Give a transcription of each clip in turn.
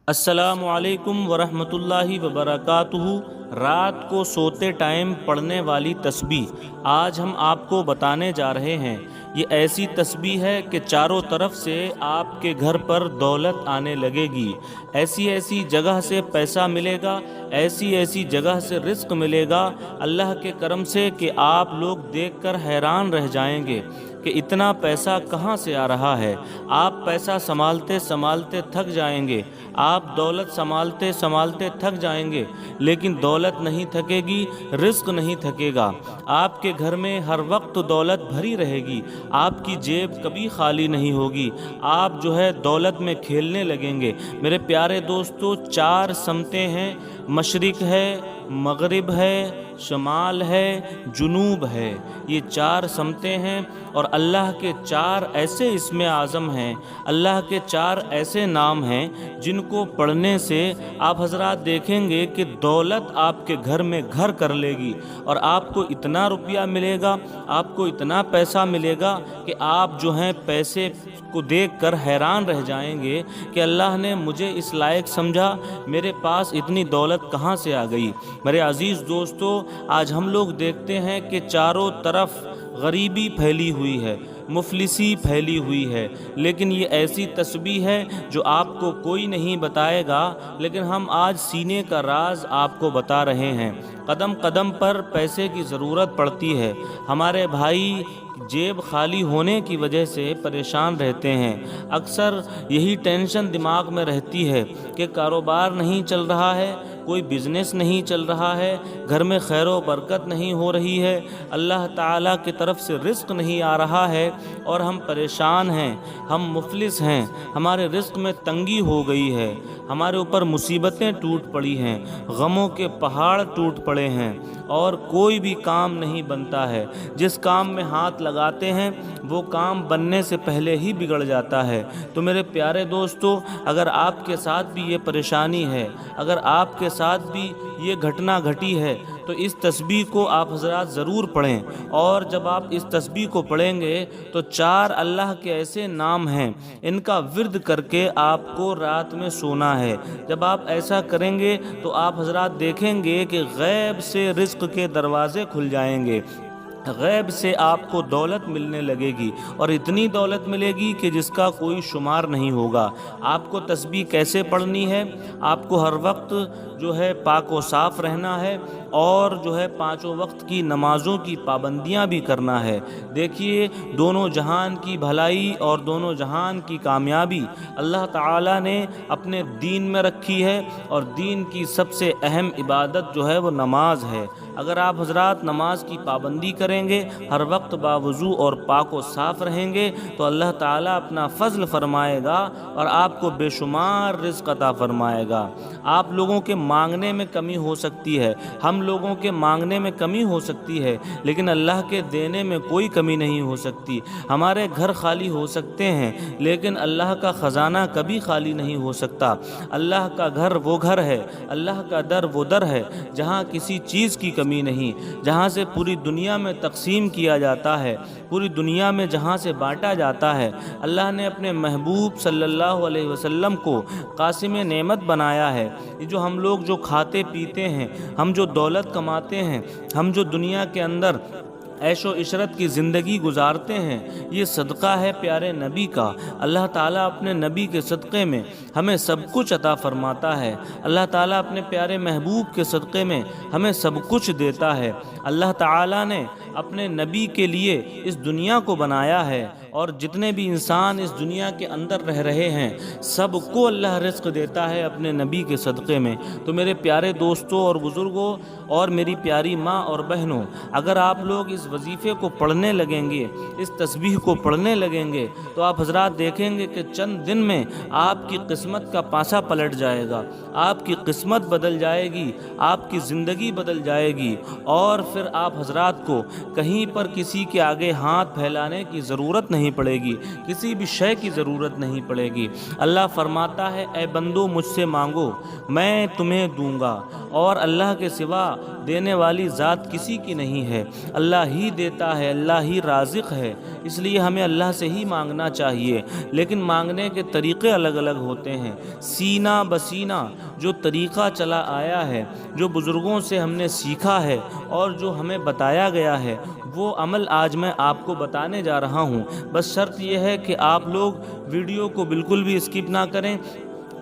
السلام علیکم ورحمۃ اللہ وبرکاتہ۔ رات کو سوتے ٹائم پڑھنے والی تسبیح آج ہم آپ کو بتانے جا رہے ہیں۔ یہ ایسی تسبیح ہے کہ چاروں طرف سے آپ کے گھر پر دولت آنے لگے گی، ایسی ایسی جگہ سے پیسہ ملے گا، ایسی ایسی جگہ سے رزق ملے گا اللہ کے کرم سے کہ آپ لوگ دیکھ کر حیران رہ جائیں گے کہ اتنا پیسہ کہاں سے آ رہا ہے۔ آپ پیسہ سنبھالتے سنبھالتے تھک جائیں گے، آپ دولت سنبھالتے سنبھالتے تھک جائیں گے، لیکن دولت نہیں تھکے گی، رزق نہیں تھکے گا۔ آپ کے گھر میں ہر وقت دولت بھری رہے گی، آپ کی جیب کبھی خالی نہیں ہوگی، آپ دولت میں کھیلنے لگیں گے۔ میرے پیارے دوستو، چار سمتیں ہیں، مشرق ہے، مغرب ہے، شمال ہے، جنوب ہے۔ یہ چار سمتیں ہیں اور اللہ کے چار ایسے اسم اعظم ہیں، اللہ کے چار ایسے نام ہیں جن کو پڑھنے سے آپ حضرات دیکھیں گے کہ دولت آپ کے گھر میں گھر کر لے گی، اور آپ کو اتنا روپیہ ملے گا، آپ کو اتنا پیسہ ملے گا کہ آپ پیسے کو دیکھ کر حیران رہ جائیں گے کہ اللہ نے مجھے اس لائق سمجھا، میرے پاس اتنی دولت کہاں سے آ گئی۔ میرے عزیز دوستو، آج ہم لوگ دیکھتے ہیں کہ چاروں طرف غریبی پھیلی ہوئی ہے، مفلسی پھیلی ہوئی ہے، لیکن یہ ایسی تسبیح ہے جو آپ کو کوئی نہیں بتائے گا، لیکن ہم آج سینے کا راز آپ کو بتا رہے ہیں۔ قدم قدم پر پیسے کی ضرورت پڑتی ہے، ہمارے بھائی جیب خالی ہونے کی وجہ سے پریشان رہتے ہیں، اکثر یہی ٹینشن دماغ میں رہتی ہے کہ کاروبار نہیں چل رہا ہے، کوئی بزنس نہیں چل رہا ہے، گھر میں خیر و برکت نہیں ہو رہی ہے، اللہ تعالیٰ کی طرف سے رزق نہیں آ رہا ہے، اور ہم پریشان ہیں، ہم مفلس ہیں، ہمارے رزق میں تنگی ہو گئی ہے، ہمارے اوپر مصیبتیں ٹوٹ پڑی ہیں، غموں کے پہاڑ ٹوٹ پڑے ہیں، اور کوئی بھی کام نہیں بنتا ہے۔ جس کام میں ہاتھ لگاتے ہیں وہ کام بننے سے پہلے ہی بگڑ جاتا ہے۔ تو میرے پیارے دوستو، اگر آپ کے ساتھ بھی یہ پریشانی ہے، اگر آپ کے ساتھ بھی یہ گھٹنا گھٹی ہے، تو اس تسبیح کو آپ حضرات ضرور پڑھیں، اور جب آپ اس تسبیح کو پڑھیں گے تو چار اللہ کے ایسے نام ہیں، ان کا ورد کر کے آپ کو رات میں سونا ہے۔ جب آپ ایسا کریں گے تو آپ حضرات دیکھیں گے کہ غیب سے رزق کے دروازے کھل جائیں گے، غیب سے آپ کو دولت ملنے لگے گی، اور اتنی دولت ملے گی کہ جس کا کوئی شمار نہیں ہوگا۔ آپ کو تسبیح کیسے پڑھنی ہے؟ آپ کو ہر وقت پاک و صاف رہنا ہے، اور پانچوں وقت کی نمازوں کی پابندیاں بھی کرنا ہے۔ دیکھیے، دونوں جہان کی بھلائی اور دونوں جہان کی کامیابی اللہ تعالیٰ نے اپنے دین میں رکھی ہے، اور دین کی سب سے اہم عبادت وہ نماز ہے۔ اگر آپ حضرات نماز کی پابندی کریں گے، ہر وقت باوضو اور پاک و صاف رہیں گے، تو اللہ تعالیٰ اپنا فضل فرمائے گا اور آپ کو بے شمار رزق عطا فرمائے گا۔ آپ لوگوں کے مانگنے میں کمی ہو سکتی ہے، ہم لوگوں کے مانگنے میں کمی ہو سکتی ہے، لیکن اللہ کے دینے میں کوئی کمی نہیں ہو سکتی۔ ہمارے گھر خالی ہو سکتے ہیں، لیکن اللہ کا خزانہ کبھی خالی نہیں ہو سکتا۔ اللہ کا گھر وہ گھر ہے، اللہ کا در وہ در ہے جہاں کسی چیز کی کمی نہیں، جہاں سے پوری دنیا میں تقسیم کیا جاتا ہے، پوری دنیا میں جہاں سے بانٹا جاتا ہے۔ اللہ نے اپنے محبوب صلی اللہ علیہ وسلم کو قاسم نعمت بنایا ہے۔ یہ جو ہم لوگ کھاتے پیتے ہیں، ہم جو دولت کماتے ہیں، ہم جو دنیا کے اندر عیش و عشرت کی زندگی گزارتے ہیں، یہ صدقہ ہے پیارے نبی کا۔ اللہ تعالیٰ اپنے نبی کے صدقے میں ہمیں سب کچھ عطا فرماتا ہے، اللہ تعالیٰ اپنے پیارے محبوب کے صدقے میں ہمیں سب کچھ دیتا ہے۔ اللہ تعالیٰ نے اپنے نبی کے لیے اس دنیا کو بنایا ہے، اور جتنے بھی انسان اس دنیا کے اندر رہ رہے ہیں، سب کو اللہ رزق دیتا ہے اپنے نبی کے صدقے میں۔ تو میرے پیارے دوستوں اور بزرگوں اور میری پیاری ماں اور بہنوں، اگر آپ لوگ اس وظیفے کو پڑھنے لگیں گے، اس تسبیح کو پڑھنے لگیں گے، تو آپ حضرات دیکھیں گے کہ چند دن میں آپ کی قسمت کا پاسا پلٹ جائے گا، آپ کی قسمت بدل جائے گی، آپ کی زندگی بدل جائے گی، اور پھر آپ حضرات کو کہیں پر کسی کے آگے ہاتھ پھیلانے کی ضرورت نہیں پڑے گی، کسی بھی شے کی ضرورت نہیں پڑے گی۔ اللہ فرماتا ہے اے بندو مجھ سے مانگو میں تمہیں دوں گا، اور اللہ کے سوا دینے والی ذات کسی کی نہیں ہے، اللہ ہی دیتا ہے، اللہ ہی رازق ہے، اس لیے ہمیں اللہ سے ہی مانگنا چاہیے۔ لیکن مانگنے کے طریقے الگ الگ ہوتے ہیں۔ سینہ بسینہ جو طریقہ چلا آیا ہے، جو بزرگوں سے ہم نے سیکھا ہے اور جو ہمیں بتایا گیا ہے، وہ عمل آج میں آپ کو بتانے جا رہا ہوں۔ بس شرط یہ ہے کہ آپ لوگ ویڈیو کو بالکل بھی اسکپ نہ کریں،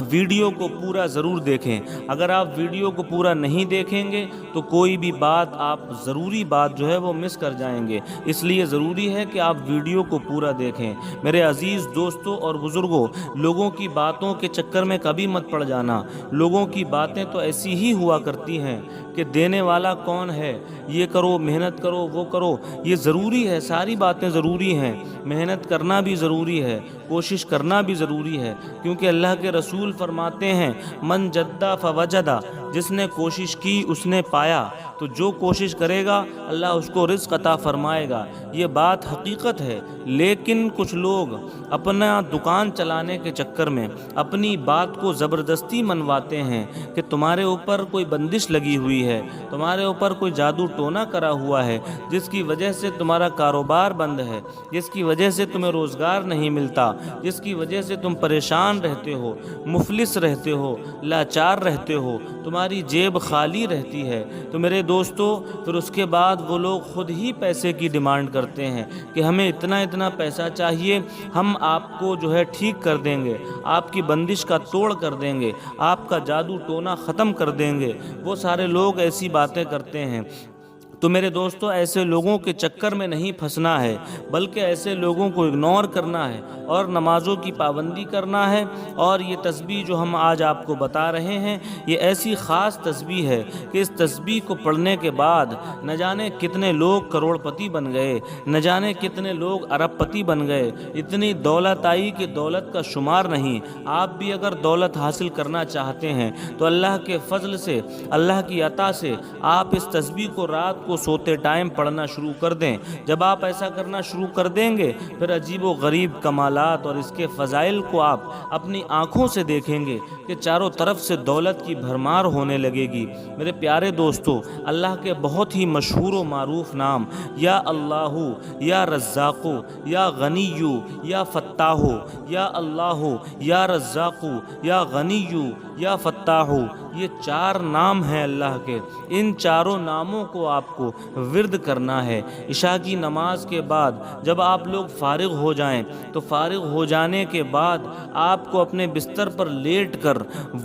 ویڈیو کو پورا ضرور دیکھیں۔ اگر آپ ویڈیو کو پورا نہیں دیکھیں گے تو کوئی بھی بات آپ ضروری بات جو ہے وہ مس کر جائیں گے، اس لیے ضروری ہے کہ آپ ویڈیو کو پورا دیکھیں۔ میرے عزیز دوستوں اور بزرگوں، لوگوں کی باتوں کے چکر میں کبھی مت پڑ جانا۔ لوگوں کی باتیں تو ایسی ہی ہوا کرتی ہیں کہ دینے والا کون ہے، یہ کرو، محنت کرو، وہ کرو، یہ ضروری ہے، ساری باتیں ضروری ہیں، محنت کرنا بھی ضروری ہے، کوشش کرنا بھی ضروری ہے، کیونکہ اللہ کے رسول فرماتے ہیں من جدہ فوجدہ، جس نے کوشش کی اس نے پایا۔ تو جو کوشش کرے گا اللہ اس کو رزق عطا فرمائے گا، یہ بات حقیقت ہے۔ لیکن کچھ لوگ اپنا دکان چلانے کے چکر میں اپنی بات کو زبردستی منواتے ہیں کہ تمہارے اوپر کوئی بندش لگی ہوئی ہے، تمہارے اوپر کوئی جادو ٹونا کرا ہوا ہے، جس کی وجہ سے تمہارا کاروبار بند ہے، جس کی وجہ سے تمہیں روزگار نہیں ملتا، جس کی وجہ سے تم پریشان رہتے ہو، مفلس رہتے ہو، لاچار رہتے ہو، تمہاری جیب خالی رہتی ہے۔ تو میرے دوستو، پھر اس کے بعد وہ لوگ خود ہی پیسے کی ڈیمانڈ کرتے ہیں کہ ہمیں اتنا اتنا پیسہ چاہیے، ہم آپ کو جو ہے ٹھیک کر دیں گے، آپ کی بندش کا توڑ کر دیں گے، آپ کا جادو ٹونا ختم کر دیں گے۔ وہ سارے لوگ ایسی باتیں کرتے ہیں۔ تو میرے دوستو، ایسے لوگوں کے چکر میں نہیں پھنسنا ہے، بلکہ ایسے لوگوں کو اگنور کرنا ہے اور نمازوں کی پابندی کرنا ہے۔ اور یہ تسبیح جو ہم آج آپ کو بتا رہے ہیں، یہ ایسی خاص تسبیح ہے کہ اس تسبیح کو پڑھنے کے بعد نہ جانے کتنے لوگ کروڑ پتی بن گئے، نہ جانے کتنے لوگ ارب پتی بن گئے، اتنی دولت آئی کہ دولت کا شمار نہیں۔ آپ بھی اگر دولت حاصل کرنا چاہتے ہیں تو اللہ کے فضل سے، اللہ کی عطا سے آپ اس تسبیح کو رات کو سوتے ٹائم پڑھنا شروع کر دیں۔ جب آپ ایسا کرنا شروع کر دیں گے، پھر عجیب و غریب کمالات اور اس کے فضائل کو آپ اپنی آنکھوں سے دیکھیں گے کہ چاروں طرف سے دولت کی بھرمار ہونے لگے گی۔ میرے پیارے دوستو، اللہ کے بہت ہی مشہور و معروف نام یا اللہ، یا رزاق، یا غنی، یا فتاح، یا اللہ، یا رزاق، یا غنی، یا فتاح، یہ چار نام ہیں اللہ کے۔ ان چاروں ناموں کو آپ کو ورد کرنا ہے۔ عشاء کی نماز کے بعد جب آپ لوگ فارغ ہو جائیں تو فارغ ہو جانے کے بعد آپ کو اپنے بستر پر لیٹ کر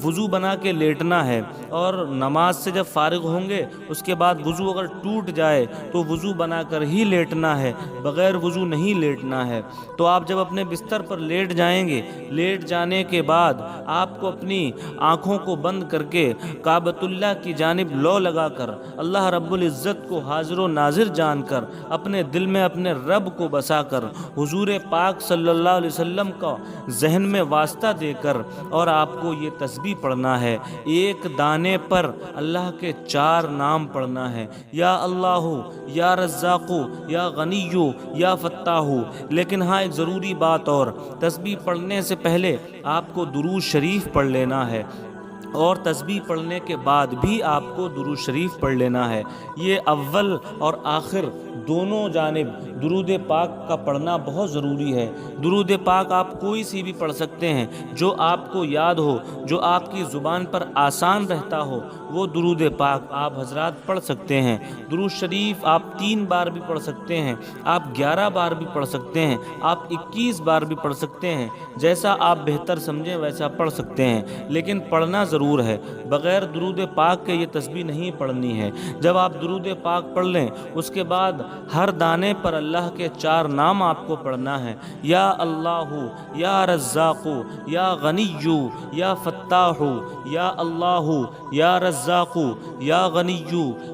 وضو بنا کے لیٹنا ہے، اور نماز سے جب فارغ ہوں گے اس کے بعد وضو اگر ٹوٹ جائے تو وضو بنا کر ہی لیٹنا ہے، بغیر وضو نہیں لیٹنا ہے۔ تو آپ جب اپنے بستر پر لیٹ جائیں گے، لیٹ جانے کے بعد آپ کو اپنی آنکھوں کو بند کر کے کعبۃ اللہ کی جانب لو لگا کر اللہ رب العزت کو حاضر و ناظر جان کر، اپنے دل میں اپنے رب کو بسا کر، حضور پاک صلی اللہ علیہ وسلم کا ذہن میں واسطہ دے کر، اور آپ کو یہ تسبیح پڑھنا ہے۔ ایک دانے پر اللہ کے چار نام پڑھنا ہے، یا اللہ، یا رزاق، یا غنی، یا فتاح۔ لیکن ہاں ایک ضروری بات اور، تسبیح پڑھنے سے پہلے آپ کو درود شریف پڑھ لینا ہے، اور تسبیح پڑھنے کے بعد بھی آپ کو درود شریف پڑھ لینا ہے۔ یہ اول اور آخر دونوں جانب درود پاک کا پڑھنا بہت ضروری ہے۔ درود پاک آپ کوئی سی بھی پڑھ سکتے ہیں، جو آپ کو یاد ہو، جو آپ کی زبان پر آسان رہتا ہو، وہ درود پاک آپ حضرات پڑھ سکتے ہیں۔ درود شریف آپ 3 بار بھی پڑھ سکتے ہیں، آپ 11 بار بھی پڑھ سکتے ہیں، آپ 21 بار بھی پڑھ سکتے ہیں، جیسا آپ بہتر سمجھیں ویسا پڑھ سکتے ہیں، لیکن پڑھنا ضرور ہے۔ بغیر درود پاک کے یہ تسبیح نہیں پڑھنی ہے۔ جب آپ درود پاک پڑھ لیں، اس کے بعد ہر دانے پر اللہ کے 4 نام آپ کو پڑھنا ہے، یا اللہ، یا رزاق، یا غنی، یا فتاح، یا اللہ، یا رزاق، یا غنی،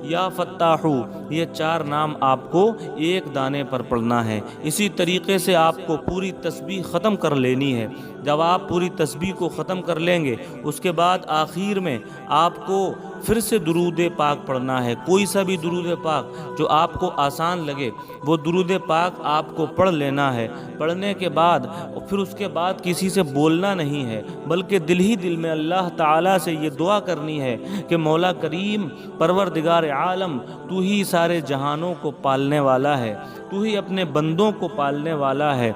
یا فتاح۔ یہ 4 نام آپ کو ایک دانے پر پڑھنا ہے۔ اسی طریقے سے آپ کو پوری تسبیح ختم کر لینی ہے۔ جب آپ پوری تسبیح کو ختم کر لیں گے اس کے بعد آخر میں آپ کو پھر سے درود پاک پڑھنا ہے، کوئی سا بھی درود پاک جو آپ کو آسان لگے وہ درود پاک آپ کو پڑھ لینا ہے۔ پڑھنے کے بعد پھر اس کے بعد کسی سے بولنا نہیں ہے، بلکہ دل ہی دل میں اللہ تعالیٰ سے یہ دعا کرنی ہے کہ مولا کریم پروردگار عالم تو ہی سارے جہانوں کو پالنے والا ہے، تو ہی اپنے بندوں کو پالنے والا ہے،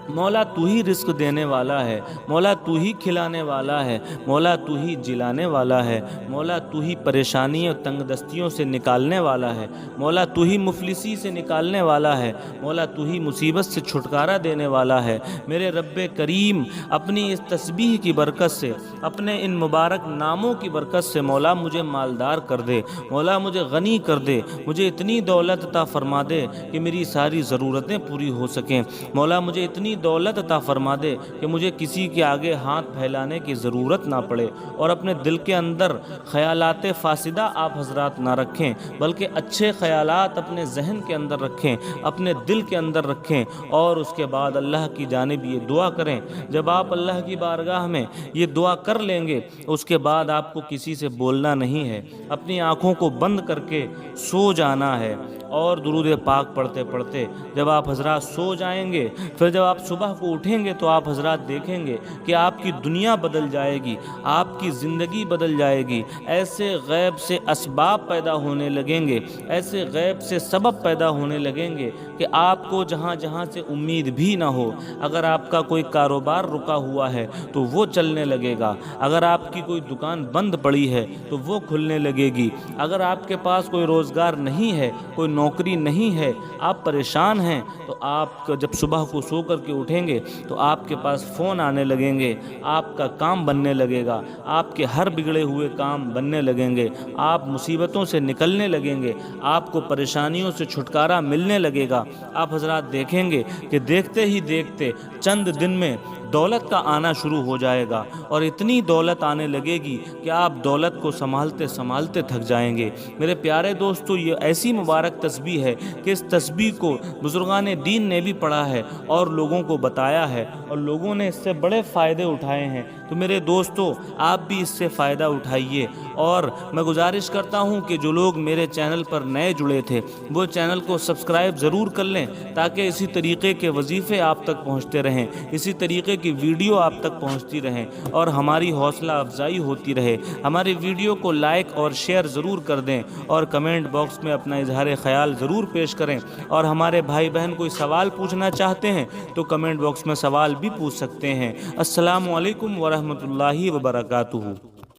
مولا تو ہی رزق دینے والا ہے، مولا تو ہی کھلانے والا ہے، مولا تو ہی جلانے والا ہے، مولا تو ہی پریشانیوں تنگ دستیوں سے نکالنے والا ہے، مولا تو ہی مفلسی سے نکالنے والا ہے، مولا تو ہی مصیبت سے چھٹکارا دینے والا ہے۔ میرے رب کریم اپنی اس تسبیح کی برکت سے، اپنے ان مبارک ناموں کی برکت سے مولا مجھے مالدار کر دے، مولا مجھے غنی کر دے، مجھے اتنی دولت عطا فرما دے کہ میری ساری ضرورتیں پوری ہو سکیں، مولا مجھے اتنی دولت عطا فرما دے کہ مجھے کسی کے آگے ہاتھ پھیلانے کی ضرورت نہ پڑے، اور اپنے دل کے اندر خیالات فاسدہ آپ حضرات نہ رکھیں، بلکہ اچھے خیالات اپنے ذہن کے اندر رکھیں، اپنے دل کے اندر رکھیں، اور اس کے بعد اللہ کی جانب یہ دعا کریں۔ جب آپ اللہ کی بارگاہ میں یہ دعا کر لیں گے اس کے بعد آپ کو کسی سے بولنا نہیں ہے، اپنی آنکھوں کو بند کر کے سو جانا ہے، اور درود پاک پڑھتے پڑھتے جب آپ حضرات سو جائیں گے، پھر جب آپ صبح کو اٹھیں گے تو آپ حضرات دیکھیں گے کہ آپ کی دنیا بدل جائے گی، آپ کی زندگی بدل جائے گی، ایسے غیب سے اسباب پیدا ہونے لگیں گے، ایسے غیب سے سبب پیدا ہونے لگیں گے کہ آپ کو جہاں جہاں سے امید بھی نہ ہو، اگر آپ کا کوئی کاروبار رکا ہوا ہے تو وہ چلنے لگے گا، اگر آپ کی کوئی دکان بند پڑی ہے تو وہ کھلنے لگے گی، اگر آپ کے پاس کوئی روزگار نہیں ہے، کوئی نوکری نہیں ہے، آپ پریشان ہیں، تو آپ جب صبح کو سو کر کے اٹھیں گے تو آپ کے پاس فون آنے لگیں گے، آپ کا کام بننے لگے گا، آپ کے ہر بگڑے ہوئے کام بننے لگیں گے، آپ مصیبتوں سے نکلنے لگیں گے، آپ کو پریشانیوں سے چھٹکارا ملنے لگے گا۔ آپ حضرات دیکھیں گے کہ دیکھتے ہی دیکھتے چند دن میں دولت کا آنا شروع ہو جائے گا، اور اتنی دولت آنے لگے گی کہ آپ دولت کو سنبھالتے سنبھالتے تھک جائیں گے۔ میرے پیارے دوستو، یہ ایسی مبارک تسبیح ہے کہ اس تسبیح کو بزرگان دین نے بھی پڑھا ہے اور لوگوں کو بتایا ہے، اور لوگوں نے اس سے بڑے فائدے اٹھائے ہیں۔ تو میرے دوستو، آپ بھی اس سے فائدہ اٹھائیے، اور میں گزارش کرتا ہوں کہ جو لوگ میرے چینل پر نئے جڑے تھے وہ چینل کو سبسکرائب ضرور کر لیں، تاکہ اسی طریقے کے وظیفے آپ تک پہنچتے رہیں، اسی طریقے کی ویڈیو آپ تک پہنچتی رہیں، اور ہماری حوصلہ افزائی ہوتی رہے۔ ہماری ویڈیو کو لائک اور شیئر ضرور کر دیں، اور کمنٹ باکس میں اپنا اظہار خیال ضرور پیش کریں، اور ہمارے بھائی بہن کوئی سوال پوچھنا چاہتے ہیں تو کمنٹ باکس میں سوال بھی پوچھ سکتے ہیں۔ السلام علیکم ورحمۃ اللہ وبرکاتہ۔